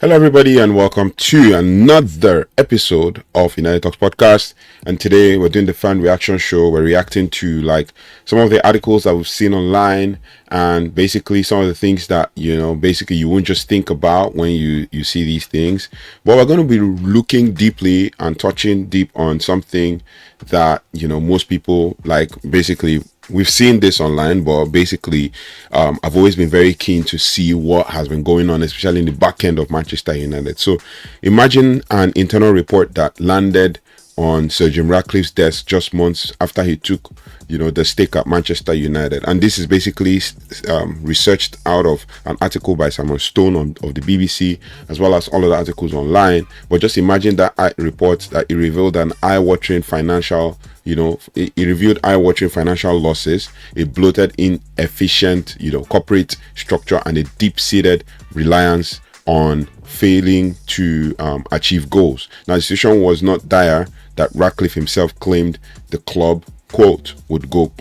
Hello, everybody, and welcome to another episode of United Talks podcast. And today we're doing the fan reaction show. We're reacting to some of the articles that we've seen online, and basically some of the things that basically you won't just think about when you see these things. But we're going to be looking deeply and touching deep on something that most people basically. We've seen this online, but basically, I've always been very keen to see what has been going on, especially in the back end of Manchester United. So imagine an internal report that landed on Sir Jim Ratcliffe's desk just months after he took, the stake at Manchester United. And this is basically researched out of an article by Simon Stone of the BBC, as well as all of the articles online. But just imagine that report that it revealed an eye-watering financial it revealed eye-watering financial losses, a bloated, inefficient, corporate structure, and a deep-seated reliance on failing to achieve goals. Now, the situation was not dire that Ratcliffe himself claimed the club, quote, would go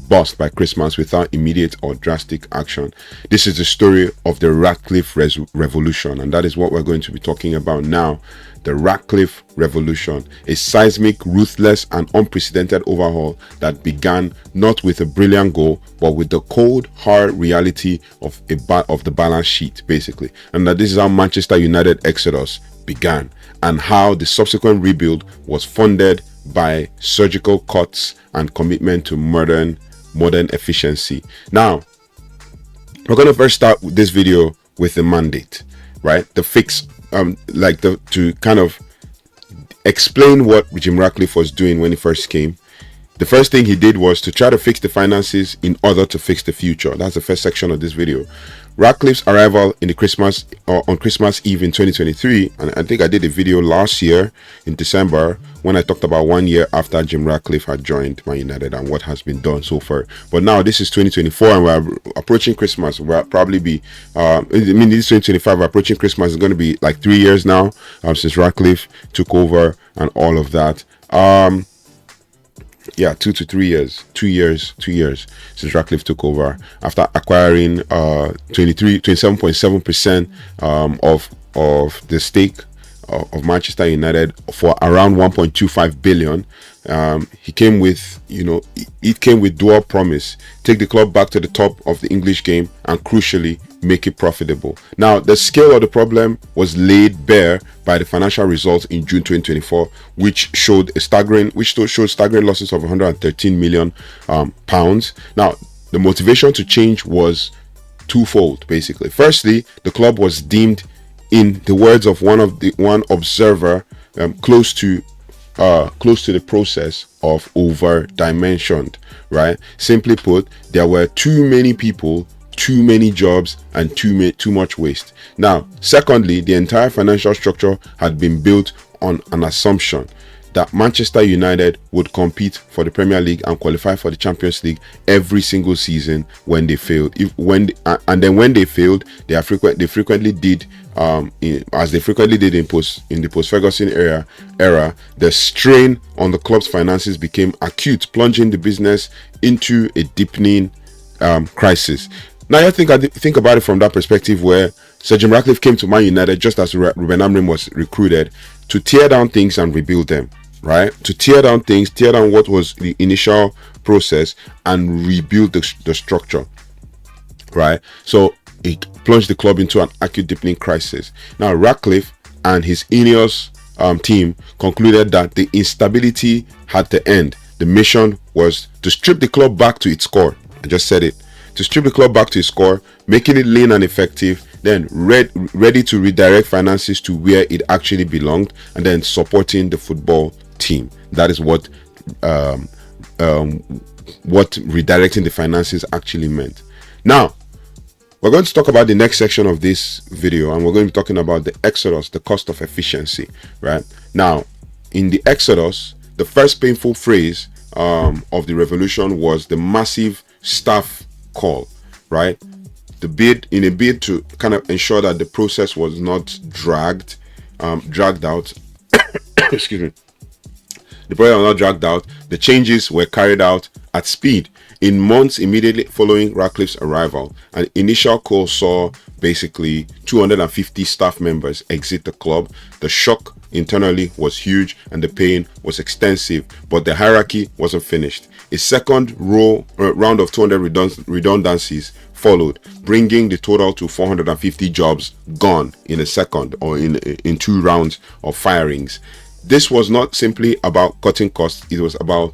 bust by Christmas without immediate or drastic action. This is the story of the Ratcliffe Revolution, and that is what we're going to be talking about now. The Ratcliffe Revolution, a seismic, ruthless, and unprecedented overhaul that began not with a brilliant goal, but with the cold, hard reality of the balance sheet, basically. And that this is how Manchester United exodus began, and how the subsequent rebuild was funded by surgical cuts and commitment to modern efficiency. Now, we're going to first start this video with the mandate, right? The fix, to kind of explain what Jim Ratcliffe was doing when he first came. The first thing he did was to try to fix the finances in order to fix the future. That's the first section of this video. Ratcliffe's arrival on Christmas Eve in 2023, and I think I did a video last year in December when I talked about 1 year after Jim Ratcliffe had joined Man United and what has been done so far. But now this is 2024 and we're approaching Christmas. We'll probably be, this is 2025, we're approaching Christmas. It's going to be like 3 years now since Ratcliffe took over and all of that. 2 to 3 years, 2 years since Ratcliffe took over after acquiring 27.7% of the stake of Manchester United for around 1.25 billion. He came with dual promise: take the club back to the top of the English game and, crucially, make it profitable. Now, the scale of the problem was laid bare by the financial results in June 2024, which showed staggering losses of 113 million pounds. Now, the motivation to change was twofold, basically. Firstly, the club was deemed, in the words of one observer, close to the process of over-dimensioned, right? Simply put, there were too many people, too many jobs, and too much waste. Now, secondly, the entire financial structure had been built on an assumption that Manchester United would compete for the Premier League and qualify for the Champions League every single season when they failed. When they failed, they frequently did, as they frequently did in the post-Ferguson era, the strain on the club's finances became acute, plunging the business into a deepening crisis. Now, I think about it from that perspective, where Sir Jim Ratcliffe came to Man United just as Rúben Amorim was recruited to tear down things and rebuild them, right? To tear down things, tear down what was the initial process and rebuild the structure, right? So it plunged the club into an acute deepening crisis. Now, Ratcliffe and his Ineos team concluded that the instability had to end. The mission was to strip the club back to its core. I just said it. To strip the club back to its core, making it lean and effective, then ready to redirect finances to where it actually belonged, and then supporting the football team. That is what redirecting the finances actually meant. Now, we're going to talk about the next section of this video, and we're going to be talking about the exodus, the cost of efficiency, right? Now, in the exodus, the first painful phrase of the revolution was the massive staff call, right? In a bid to kind of ensure that the process was not dragged out. Excuse me. The project was not dragged out. The changes were carried out at speed. In months immediately following Ratcliffe's arrival, an initial call saw basically 250 staff members exit the club. The shock internally was huge and the pain was extensive, but the hierarchy wasn't finished. A second round of 200 redundancies followed, bringing the total to 450 jobs gone in a second, or in 2 rounds of firings. This was not simply about cutting costs. It was about,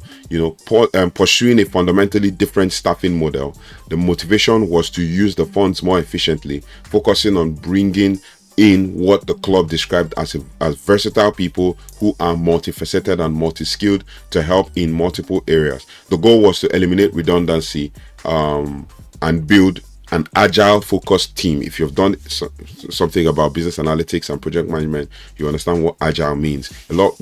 pursuing a fundamentally different staffing model. The motivation was to use the funds more efficiently, focusing on bringing in what the club described as versatile people who are multifaceted and multi-skilled to help in multiple areas. The goal was to eliminate redundancy and build an agile focused team. If you've done something about business analytics and project management, you understand what agile means. A lot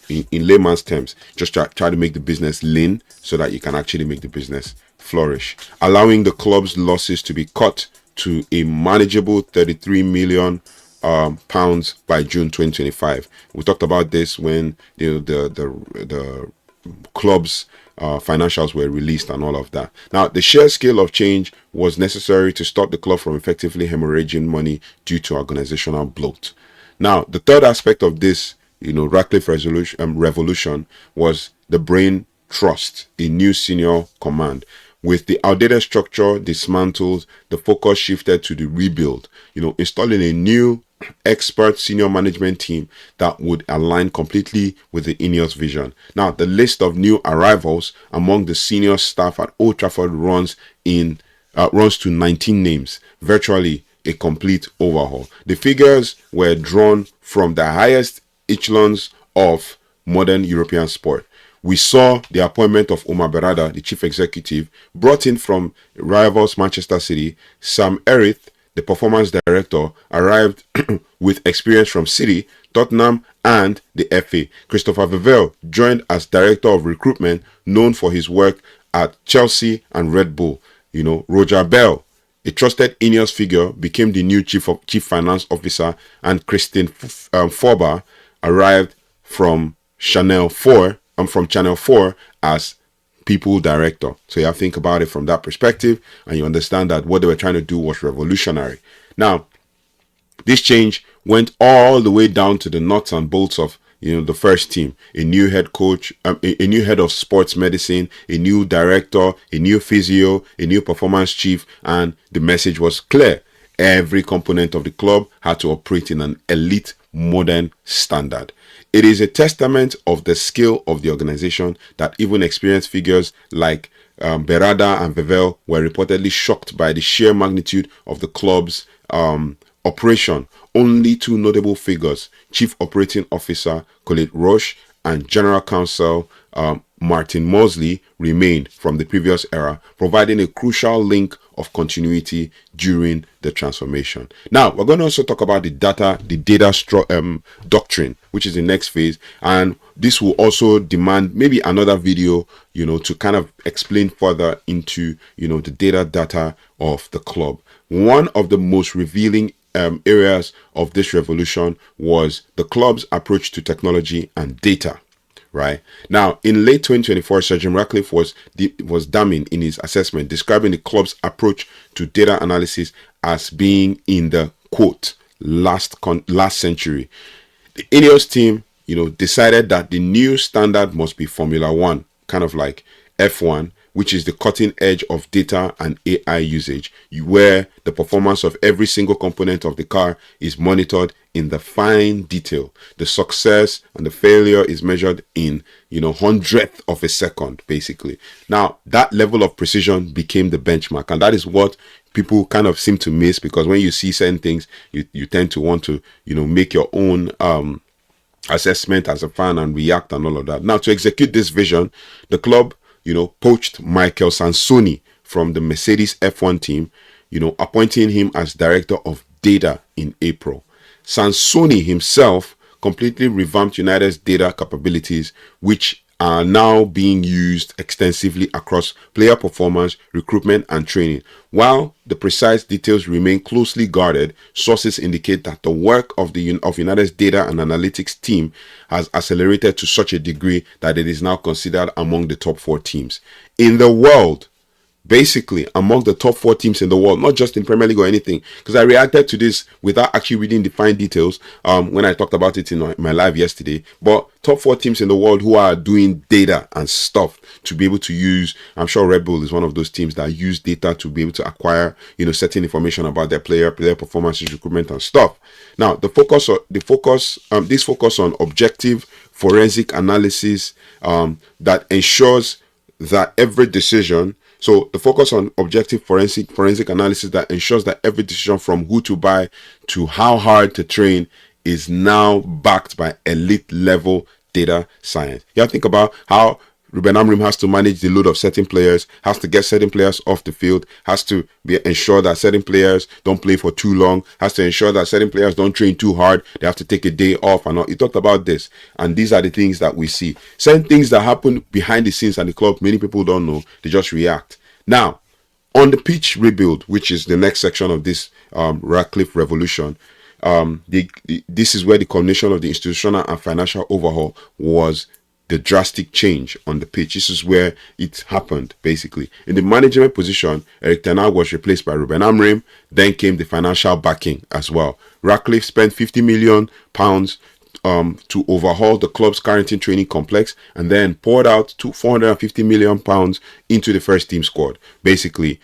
in layman's terms, just try to make the business lean so that you can actually make the business flourish. Allowing the club's losses to be cut to a manageable 33 million pounds by June 2025. We talked about this when the club's financials were released and all of that. Now, the sheer scale of change was necessary to stop the club from effectively hemorrhaging money due to organizational bloat. Now, the third aspect of this, Ratcliffe Revolution was the brain trust, a new senior command. With the outdated structure dismantled, the focus shifted to the rebuild, installing a new expert senior management team that would align completely with the Ineos vision. Now, the list of new arrivals among the senior staff at Old Trafford runs to 19 names, virtually a complete overhaul. The figures were drawn from the highest echelons of modern European sport. We saw the appointment of Omar Berrada, the chief executive, brought in from rivals Manchester City. Sam Erith, the performance director, arrived with experience from City, Tottenham, and the FA. Christopher Vivell joined as director of recruitment, known for his work at Chelsea and Red Bull. Roger Bell, a trusted Ineos figure, became the new chief finance officer, and Christine Forber arrived from Channel 4 as people director. So you have to think about it from that perspective, and you understand that what they were trying to do was revolutionary. Now, this change went all the way down to the nuts and bolts of the first team. A new head coach, a new head of sports medicine, a new director, a new physio, a new performance chief, and the message was clear. Every component of the club had to operate in an elite modern standard. It is a testament of the skill of the organization that even experienced figures like Berrada and Vivell were reportedly shocked by the sheer magnitude of the club's operation. Only 2 notable figures, Chief Operating Officer Colette Roche and General Counsel Martin Mosley, remained from the previous era, providing a crucial link of continuity during the transformation. Now, we're going to also talk about the data doctrine, which is the next phase, and this will also demand maybe another video, to kind of explain further into, the data of the club. One of the most revealing areas of this revolution was the club's approach to technology and data. Right now, in late 2024, Sir Jim Ratcliffe was damning in his assessment, describing the club's approach to data analysis as being in the quote last century. The Ineos team, decided that the new standard must be Formula One, kind of like F1, which is the cutting edge of data and AI usage, where the performance of every single component of the car is monitored in the fine detail. The success and the failure is measured in, hundredth of a second, basically. Now, that level of precision became the benchmark, and that is what people kind of seem to miss, because when you see certain things, you tend to want to, make your own assessment as a fan and react and all of that. Now, to execute this vision, the club poached Michael Sansoni from the Mercedes F1 team, appointing him as director of data in April. Sansoni himself completely revamped United's data capabilities, which are now being used extensively across player performance, recruitment, and training. While the precise details remain closely guarded, sources indicate that the work of United's data and analytics team has accelerated to such a degree that it is now considered among the top 4 teams in the world. Basically, among the top 4 teams in the world, not just in Premier League or anything. Because I reacted to this without actually reading the fine details when I talked about it in my live yesterday. But top 4 teams in the world who are doing data and stuff to be able to use. I'm sure Red Bull is one of those teams that use data to be able to acquire, certain information about their player performances, recruitment, and stuff. Now, this focus on objective forensic analysis that ensures that every decision. So the focus on objective forensic analysis that ensures that every decision from who to buy to how hard to train is now backed by elite level data science. You have to think about how Rúben Amorim has to manage the load of certain players, has to get certain players off the field, has to ensure that certain players don't play for too long, has to ensure that certain players don't train too hard, they have to take a day off and all. He talked about this, and these are the things that we see. Certain things that happen behind the scenes at the club, many people don't know, they just react. Now, on the pitch rebuild, which is the next section of this Ratcliffe Revolution, this is where the culmination of the institutional and financial overhaul was the drastic change on the pitch. This is where it happened, basically. In the management position, Erik ten Hag was replaced by Rúben Amorim. Then came the financial backing as well. Ratcliffe spent £50 million to overhaul the club's Carrington training complex, and then poured out £450 million into the first team squad, basically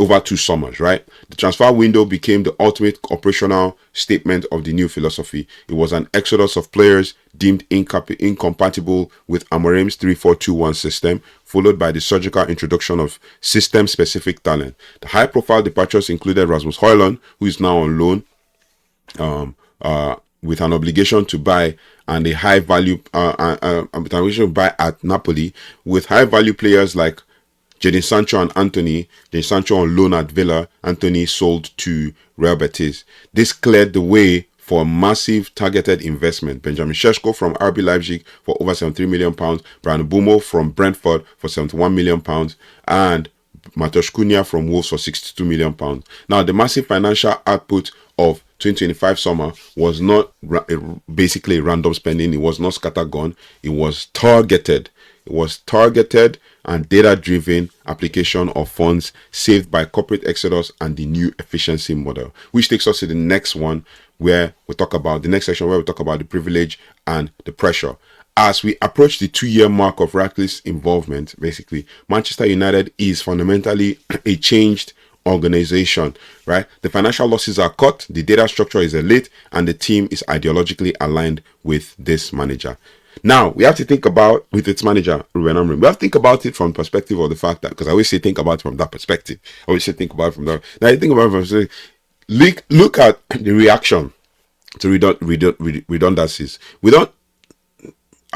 over 2 summers, right? The transfer window became the ultimate operational statement of the new philosophy. It was an exodus of players deemed incompatible with Amorim's 3-4-2-1 system, followed by the surgical introduction of system-specific talent. The high-profile departures included Rasmus Højlund, who is now on loan, with an obligation to buy and a high value at Napoli, with high value players like Jadon Sancho and Anthony. Jadon Sancho on loan at Villa, Anthony sold to Real Betis. This cleared the way for massive targeted investment. Benjamin Šeško from RB Leipzig for over £73 million, Brian Mbeumo from Brentford for £71 million, and Matheus Cunha from Wolves for £62 million. Now, the massive financial output of 2025 summer was not basically random spending. It was not scattergun. It was targeted. It was targeted and data-driven application of funds saved by corporate exodus and the new efficiency model, which takes us to the next one, where we talk about the next section, where we talk about the privilege and the pressure. As we approach the 2-year mark of Ratcliffe's involvement, basically, Manchester United is fundamentally a changed organization, right? The financial losses are cut, the data structure is elite, and the team is ideologically aligned with this manager. Now, we have to think about, with its manager, Rúben Amorim, we have to think about it from the perspective of the fact that, because I always say think about it from that perspective. I always say think about it from that. Now, you think about it from, look at the reaction to redundancies. We don't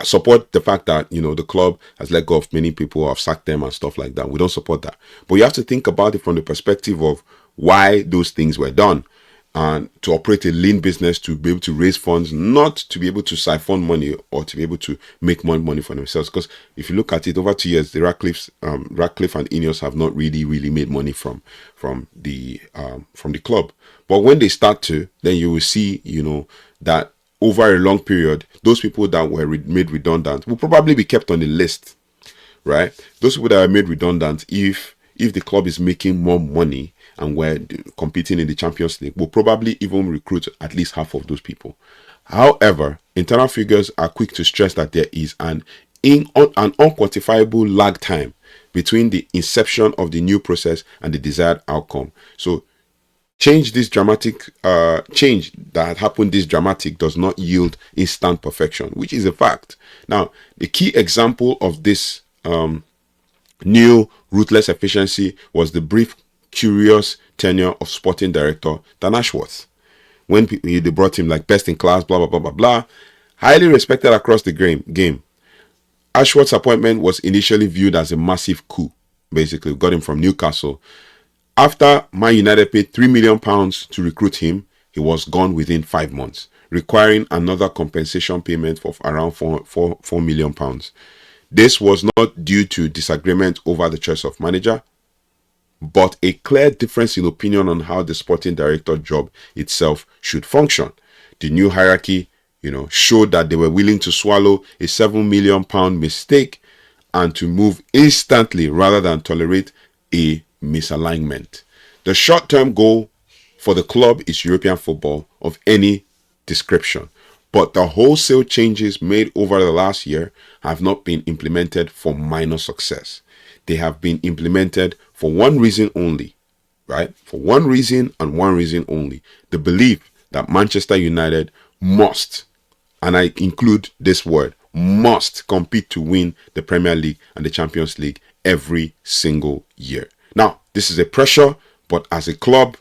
support the fact that, the club has let go of many people, have sacked them and stuff like that. We don't support that. But you have to think about it from the perspective of why those things were done. And to operate a lean business, to be able to raise funds, not to be able to siphon money or to be able to make more money for themselves. Because if you look at it, over 2 years, the Ratcliffe and Ineos have not really made money from the club. But when they start to, then you will see, that over a long period, those people that were made redundant will probably be kept on the list, right? Those people that are made redundant, if the club is making more money and we're competing in the Champions League, will probably even recruit at least half of those people. However, internal figures are quick to stress that there is an unquantifiable lag time between the inception of the new process and the desired outcome. So change that had happened this dramatic does not yield instant perfection, which is a fact. Now, the key example of this new ruthless efficiency was the brief, curious tenure of sporting director Dan Ashworth. When they brought him like best in class, blah, blah, blah, blah, blah, highly respected across the game. Ashworth's appointment was initially viewed as a massive coup. Basically, got him from Newcastle. After Man United paid £3 million to recruit him, he was gone within 5 months. requiring another compensation payment of around £4 million. This was not due to disagreement over the choice of manager, but a clear difference in opinion on how the sporting director job itself should function. The new hierarchy, showed that they were willing to swallow a £7 million mistake and to move instantly rather than tolerate a misalignment. The short-term goal for the club is European football of any description, but the wholesale changes made over the last year have not been implemented for minor success. They have been implemented for one reason only, right? For one reason and one reason only. The belief that Manchester United must, and I include this word, must compete to win the Premier League and the Champions League every single year. Now, this is a pressure, but as a club,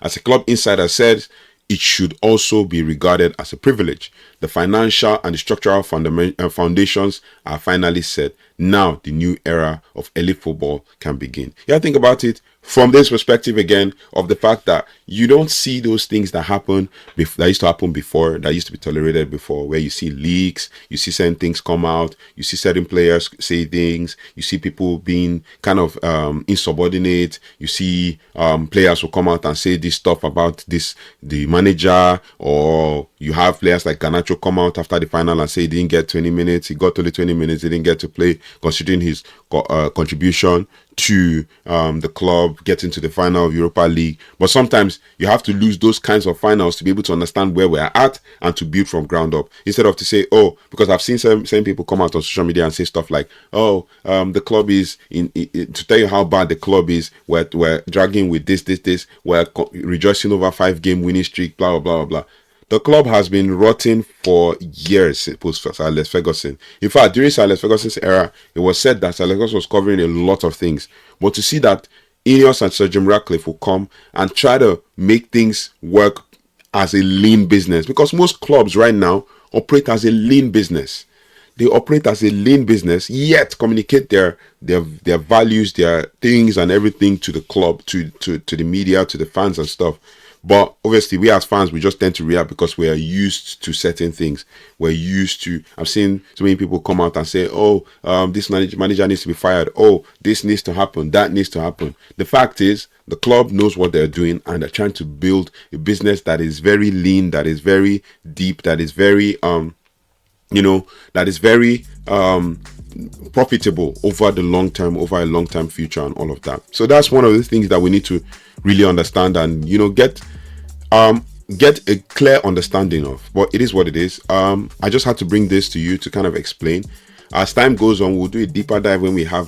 as a club insider said, it should also be regarded as a privilege. The financial and the structural foundations are finally set. Now the new era of elite football can begin. Think about it from this perspective again, of the fact that you don't see those things that used to happen before, that used to be tolerated before, where you see leaks, you see certain things come out, you see certain players say things, you see people being kind of insubordinate, you see players will come out and say this stuff about the manager, or you have players like Garnacho come out after the final and say he didn't get 20 minutes, he got only 20 minutes, he didn't get to play, considering his contribution to the club getting to the final of Europa League. But sometimes you have to lose those kinds of finals to be able to understand where we're at and to build from ground up, instead of to say, because I've seen some people come out on social media and say stuff like, the club is to tell you how bad the club is, we're dragging with this, we're rejoicing over 5-game winning streak, blah blah blah blah. The club has been rotting for years post Sir Alex Ferguson. In fact, during Sir Alex Ferguson's era, it was said that Sir Alex Ferguson was covering a lot of things. But to see that Ineos and Sir Jim Ratcliffe will come and try to make things work as a lean business, because most clubs right now operate as a lean business. They operate as a lean business, yet communicate their values, their things and everything to the club, to the media, to the fans and stuff. But obviously, we as fans, we just tend to react because we are used to certain things. We're used to. I've seen so many people come out and say, this manager needs to be fired. This needs to happen. That needs to happen. The fact is, the club knows what they're doing, and they're trying to build a business that is very lean, that is very deep, that is very, that is very profitable over the long term, over a long term future, and all of that. So that's one of the things that we need to really understand and get a clear understanding of. But it is what it is. I just had to bring this to you to kind of explain. As time goes on, we'll do a deeper dive when we have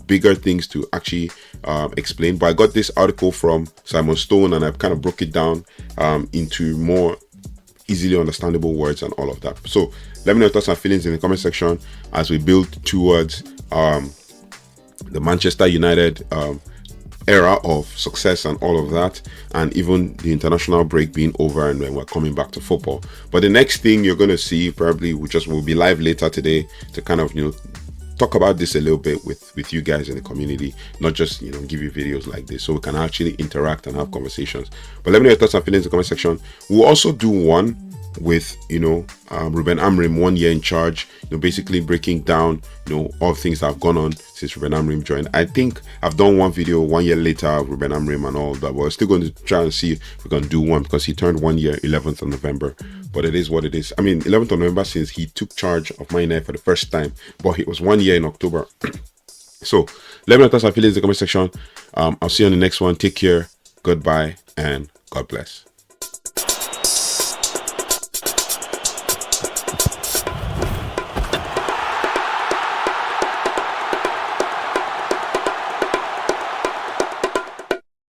bigger things to actually explain. But I got this article from Simon Stone, and I've kind of broke it down into more easily understandable words and all of that. So let me know your thoughts and feelings in the comment section as we build towards the Manchester United era of success and all of that, and even the international break being over and when we're coming back to football. But the next thing you're going to see probably will be live later today to kind of talk about this a little bit with you guys in the community, not just give you videos like this, so we can actually interact and have conversations. But let me know your thoughts and feelings in the comment section. We'll also do one with Rúben Amorim, 1 year in charge, basically breaking down all things that have gone on since Rúben Amorim joined. I think I've done one video 1 year later of Rúben Amorim and all that, but we're still going to try and see if we can do one, because he turned 1 year 11th of November. But it is what it is. I mean, 11th of November since he took charge of Man Utd for the first time, but it was 1 year in October. So let me know your thoughts and feelings in the comment section. I'll see you on the next one. Take care, goodbye, and God bless.